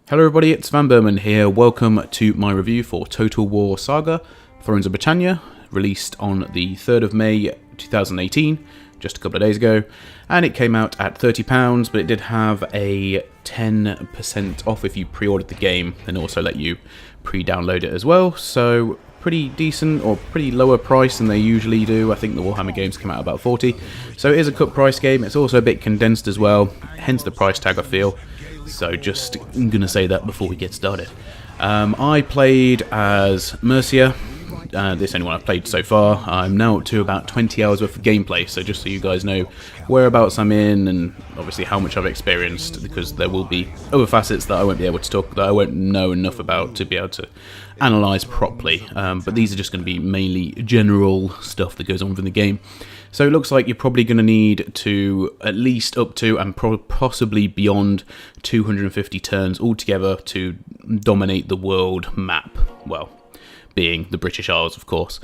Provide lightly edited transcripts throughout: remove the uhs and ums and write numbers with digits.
Hello everybody, it's vanburman here. Welcome to my review for Total War Saga, Thrones of Britannia, released on the 3rd of May 2018, just a couple of days ago, and it came out at £30, but it did have a 10% off if you pre-ordered the game, and also let you pre-download it as well, so pretty decent, or pretty lower price than they usually do. I think the Warhammer games come out about 40, so it is a cut price game. It's also a bit condensed as well, hence the price tag I feel. So just I'm going to say that before we get started. I played as Mercia. This is only one I've played so far. I'm now up to about 20 hours worth of gameplay, so just so you guys know whereabouts I'm in and obviously how much I've experienced, because there will be other facets that I won't be able to talk, that I won't know enough about to be able to analyse properly. But these are just going to be mainly general stuff that goes on within the game. So it looks like you're probably going to need to at least up to and possibly beyond 250 turns altogether to dominate the world map. Well, being the British Isles, of course.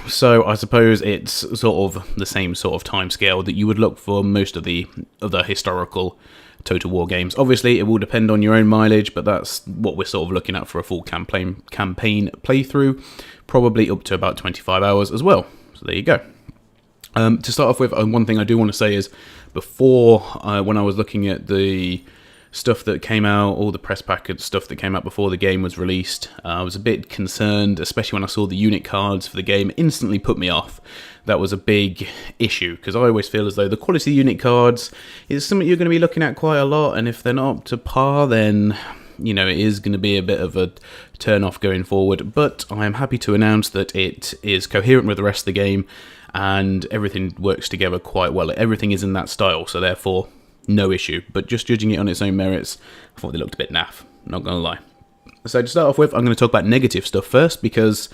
So I suppose it's sort of the same sort of time scale that you would look for most of the other historical Total War games. Obviously, it will depend on your own mileage, but that's what we're sort of looking at for a full campaign playthrough. Probably up to about 25 hours as well. So there you go. To start off with, one thing I do want to say is, before, when I was looking at the stuff that came out, all the press package stuff that came out before the game was released, I was a bit concerned, especially when I saw the unit cards for the game. It instantly put me off. That was a big issue, because I always feel as though the quality of the unit cards is something you're going to be looking at quite a lot, and if they're not up to par, then you know, it is going to be a bit of a turn-off going forward. But I am happy to announce that it is coherent with the rest of the game, and everything works together quite well. Everything is in that style, so therefore no issue. But just judging it on its own merits, I thought they looked a bit naff, not gonna lie. So to start off with, I'm going to talk about negative stuff first, because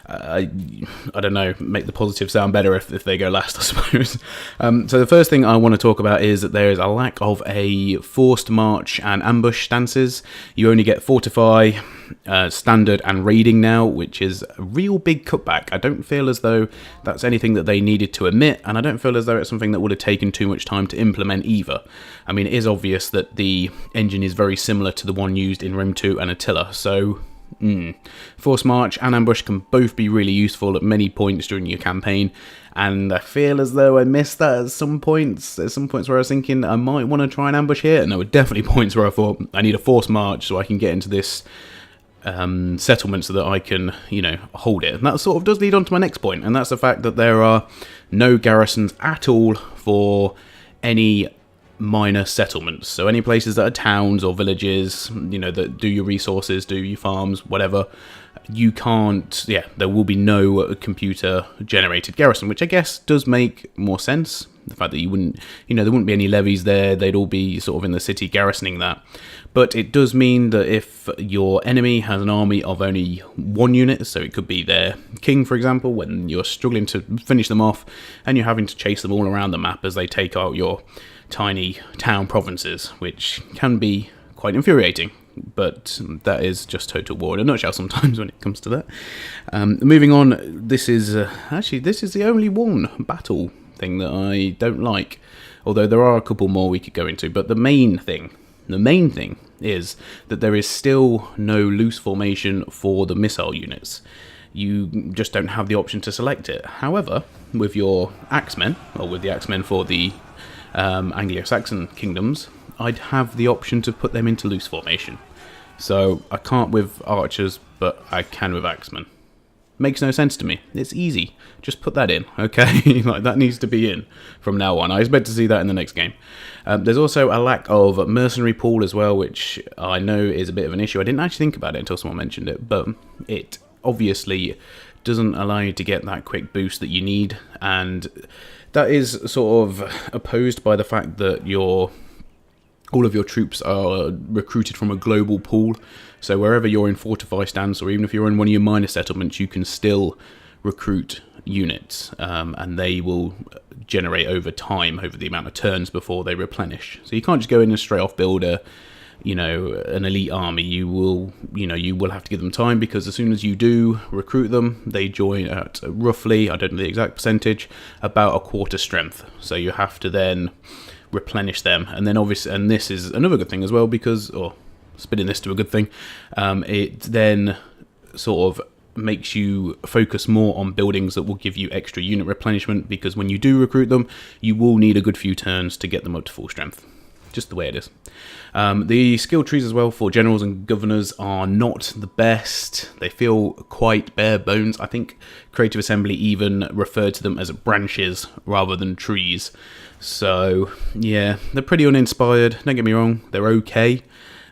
I don't know, make the positive sound better if they go last, I suppose. So the first thing I want to talk about is that there is a lack of a forced march and ambush stances. You only get fortify, standard and raiding now, which is a real big cutback. I don't feel as though that's anything that they needed to omit, and I don't feel as though it's something that would have taken too much time to implement either. I mean, it is obvious that the engine is very similar to the one used in Rome 2 and Attila, so forced march and ambush can both be really useful at many points during your campaign, and I feel as though I missed that at some points. There's some points where I was thinking I might want to try and ambush here, and there were definitely points where I thought I need a forced march so I can get into this settlement so that I can, you know, hold it. And that sort of does lead on to my next point, and that's the fact that there are no garrisons at all for any minor settlements. So any places that are towns or villages, you know, that do your resources, do your farms, whatever, you can't, there will be no computer generated garrison, which I guess does make more sense. The fact that you wouldn't, you know, there wouldn't be any levies there, they'd all be sort of in the city garrisoning that. But it does mean that if your enemy has an army of only one unit, so it could be their king, for example, when you're struggling to finish them off, and you're having to chase them all around the map as they take out your tiny town provinces, which can be quite infuriating. But that is just Total War in a nutshell sometimes when it comes to that. Moving on, this is the only one battle thing that I don't like, although there are a couple more we could go into. But the main thing is that there is still no loose formation for the missile units. You just don't have the option to select it. However, with your Axemen, or with the Axemen for the Anglo-Saxon kingdoms, I'd have the option to put them into loose formation. So I can't with archers, but I can with Axemen. Makes no sense to me. It's easy. Just put that in, okay? Like, that needs to be in from now on. I expect to see that in the next game. There's also a lack of Mercenary Pool as well, which I know is a bit of an issue. I didn't actually think about it until someone mentioned it, but it obviously doesn't allow you to get that quick boost that you need, and that is sort of opposed by the fact that all of your troops are recruited from a global pool. So wherever you're in fortify stance, or even if you're in one of your minor settlements, you can still recruit units, and they will generate over time, over the amount of turns before they replenish. So you can't just go in and straight off build a an elite army, you will have to give them time, because as soon as you do recruit them, they join at roughly, I don't know the exact percentage, about a quarter strength. So you have to then replenish them, and then obviously, and this is another good thing as well, because, or spinning this to a good thing, it then sort of makes you focus more on buildings that will give you extra unit replenishment, because when you do recruit them, you will need a good few turns to get them up to full strength. Just the way it is. The skill trees as well for generals and governors are not the best. They feel quite bare bones. I think Creative Assembly even referred to them as branches rather than trees. So yeah, they're pretty uninspired. Don't get me wrong, they're okay.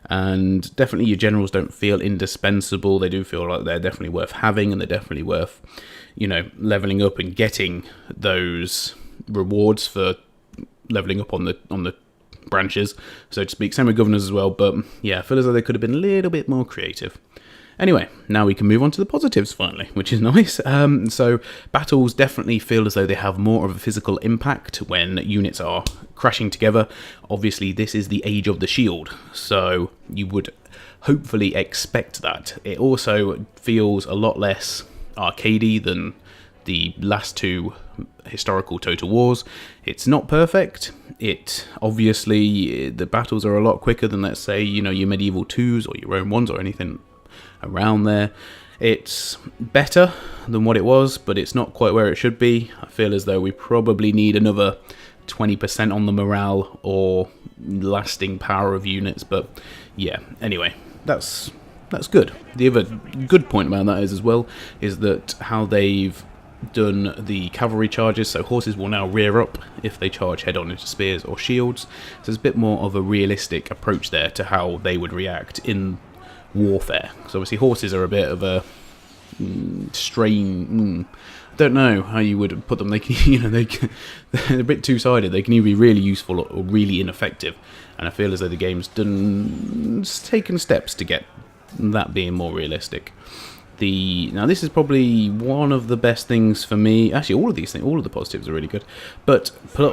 And definitely your generals don't feel indispensable. They do feel like they're definitely worth having, and they're definitely worth, leveling up and getting those rewards for leveling up on the branches, so to speak. Same with governors as well, but yeah, I feel as though they could have been a little bit more creative. Anyway, now we can move on to the positives finally, which is nice. So battles definitely feel as though they have more of a physical impact when units are crashing together. Obviously, this is the age of the shield, so you would hopefully expect that. It also feels a lot less arcadey than the last two historical Total Wars. It's not perfect. The battles are a lot quicker than, let's say, your medieval 2s or your Rome 1s or anything around there. It's better than what it was, but it's not quite where it should be. I feel as though we probably need another 20% on the morale or lasting power of units, but yeah, anyway, that's good. The other good point about that is that how they've done the cavalry charges, so horses will now rear up if they charge head on into spears or shields. So there's a bit more of a realistic approach there to how they would react in warfare. So obviously horses are a bit of a strain. Don't know how you would put them. They can, they're a bit two-sided. They can either be really useful or really ineffective. And I feel as though the game's taken steps to get that being more realistic. Now this is probably one of the best things for me. Actually, all of the positives are really good. But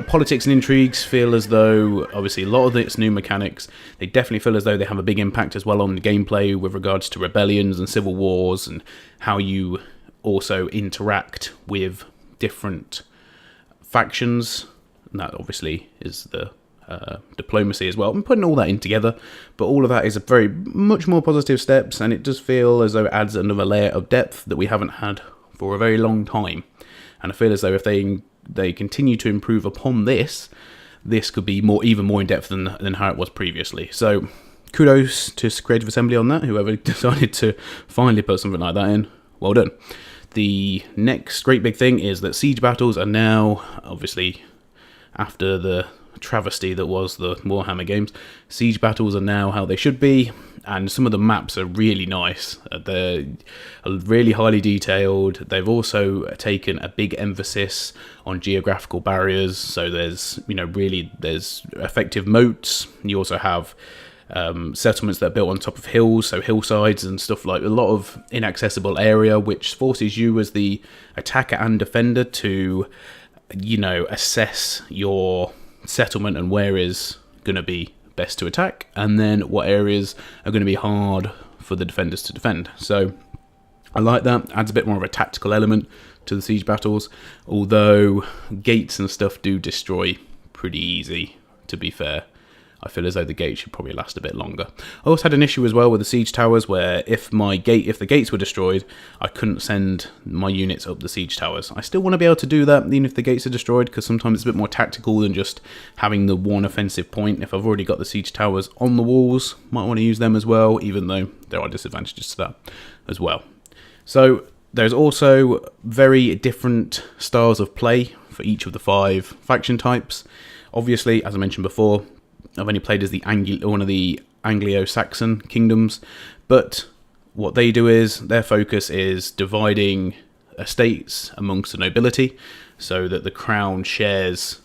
politics and intrigues feel as though, obviously, a lot of its new mechanics, they definitely feel as though they have a big impact as well on the gameplay with regards to rebellions and civil wars, and how you also interact with different factions. And that obviously is the diplomacy as well. I'm putting all that in together, but all of that is a very much more positive steps, and it does feel as though it adds another layer of depth that we haven't had for a very long time. And I feel as though if they continue to improve upon this could be even more in depth than how it was previously. So kudos to Creative Assembly on that. Whoever decided to finally put something like that in, well done. The next great big thing is that siege battles are now, obviously, after the travesty that was the Warhammer games, siege battles are now how they should be, and some of the maps are really nice. They're really highly detailed. They've also taken a big emphasis on geographical barriers, so there's effective moats. You also have settlements that are built on top of hills, so hillsides and stuff, like a lot of inaccessible area, which forces you as the attacker and defender to assess your settlement and where is going to be best to attack, and then what areas are going to be hard for the defenders to defend. So I like that. Adds a bit more of a tactical element to the siege battles, although gates and stuff do destroy pretty easy, to be fair. I feel as though the gate should probably last a bit longer. I also had an issue as well with the siege towers, where if the gates were destroyed, I couldn't send my units up the siege towers. I still want to be able to do that, even if the gates are destroyed, because sometimes it's a bit more tactical than just having the one offensive point. If I've already got the siege towers on the walls, might want to use them as well, even though there are disadvantages to that as well. So there's also very different styles of play for each of the 5 faction types. Obviously, as I mentioned before, I've only played as one of the Anglo-Saxon kingdoms, but what they do is their focus is dividing estates amongst the nobility, so that the crown shares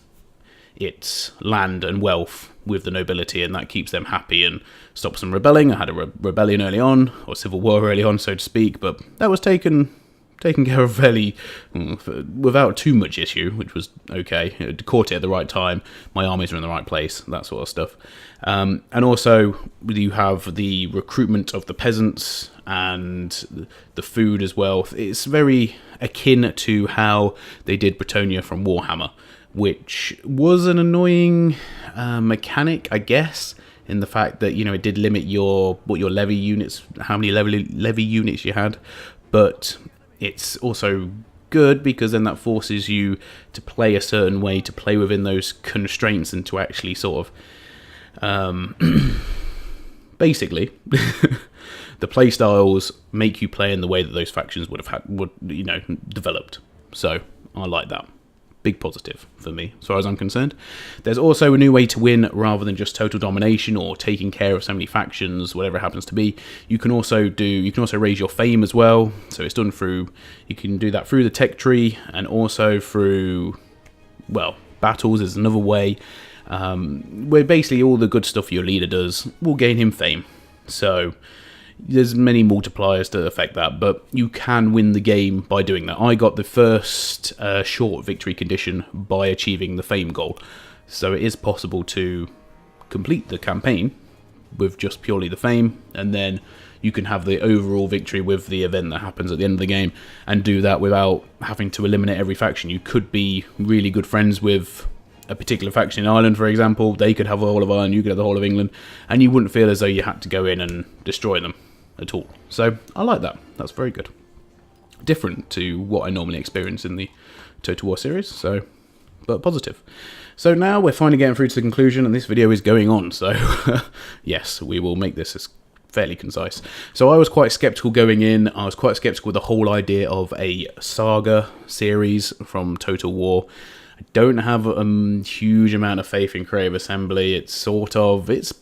its land and wealth with the nobility, and that keeps them happy and stops them rebelling. I had a rebellion early on, or civil war early on, so to speak, but that was taken taken care of fairly without too much issue, which was okay. It caught it at the right time. My armies are in the right place, that sort of stuff. And also, you have the recruitment of the peasants and the food as well. It's very akin to how they did Britannia from Warhammer, which was an annoying mechanic, I guess, in the fact that, you know, it did limit your levy units, how many levy units you had, but it's also good because then that forces you to play a certain way, to play within those constraints, and to actually sort of basically the play styles make you play in the way that those factions would developed. So I like that. Big positive for me, as far as I'm concerned. There's also a new way to win rather than just total domination or taking care of so many factions, whatever it happens to be. You can also raise your fame as well. So it's done through, you can do that through the tech tree, and also through, well, battles is another way, where basically all the good stuff your leader does will gain him fame. So there's many multipliers to affect that, but you can win the game by doing that. I got the first short victory condition by achieving the fame goal, so it is possible to complete the campaign with just purely the fame, and then you can have the overall victory with the event that happens at the end of the game, and do that without having to eliminate every faction. You could be really good friends with a particular faction in Ireland, for example. They could have the whole of Ireland, you could have the whole of England, and you wouldn't feel as though you had to go in and destroy them at all. So I like that. That's very good. Different to what I normally experience in the Total War series, so, but positive. So now we're finally getting through to the conclusion, and this video is going on, so yes, we will make this as fairly concise. So I was quite skeptical going in. I was quite skeptical with the whole idea of a Saga series from Total War. I don't have a huge amount of faith in Creative Assembly. It's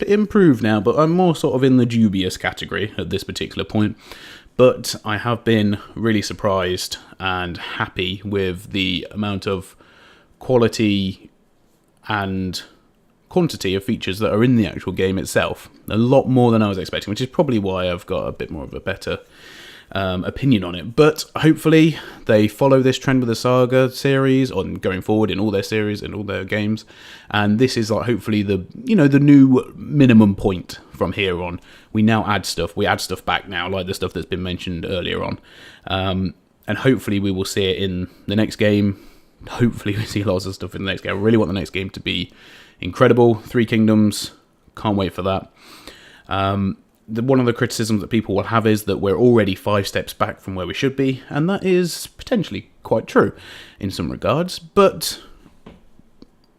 improved now, but I'm more sort of in the dubious category at this particular point. But I have been really surprised and happy with the amount of quality and quantity of features that are in the actual game itself. A lot more than I was expecting, which is probably why I've got a bit more of a better opinion on it. But hopefully they follow this trend with the Saga series on going forward in all their series and all their games, and this is like hopefully the new minimum point from here on. We now add stuff back now, like the stuff that's been mentioned earlier on, and hopefully we will see it in the next game. Hopefully we see lots of stuff in the next game. I really want the next game to be incredible. Three Kingdoms, can't wait for that. One of the criticisms that people will have is that we're already 5 steps back from where we should be, and that is potentially quite true in some regards, but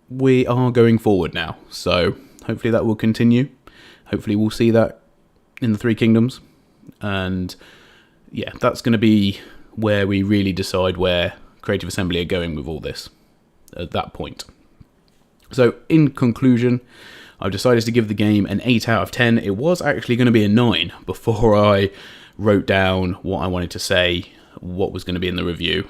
we are going forward now, so hopefully that will continue. Hopefully we'll see that in the Three Kingdoms, and yeah, that's going to be where we really decide where Creative Assembly are going with all this at that point. So in conclusion, I've decided to give the game an 8 out of 10. It was actually going to be a 9 before I wrote down what I wanted to say, what was going to be in the review.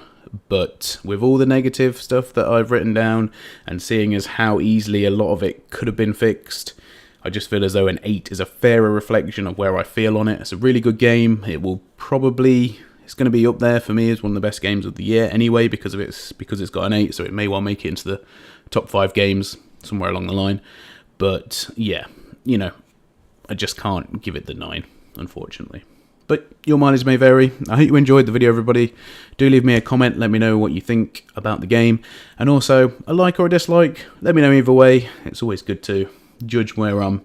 But with all the negative stuff that I've written down, and seeing as how easily a lot of it could have been fixed, I just feel as though an 8 is a fairer reflection of where I feel on it. It's a really good game. It's going to be up there for me as one of the best games of the year anyway, because it's got an 8, so it may well make it into the top 5 games somewhere along the line. But yeah, I just can't give it the 9, unfortunately. But your mileage may vary. I hope you enjoyed the video, everybody. Do leave me a comment, let me know what you think about the game. And also, a like or a dislike, let me know either way. It's always good to judge where I'm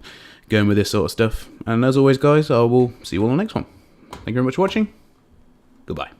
going with this sort of stuff. And as always, guys, I will see you all on the next one. Thank you very much for watching. Goodbye.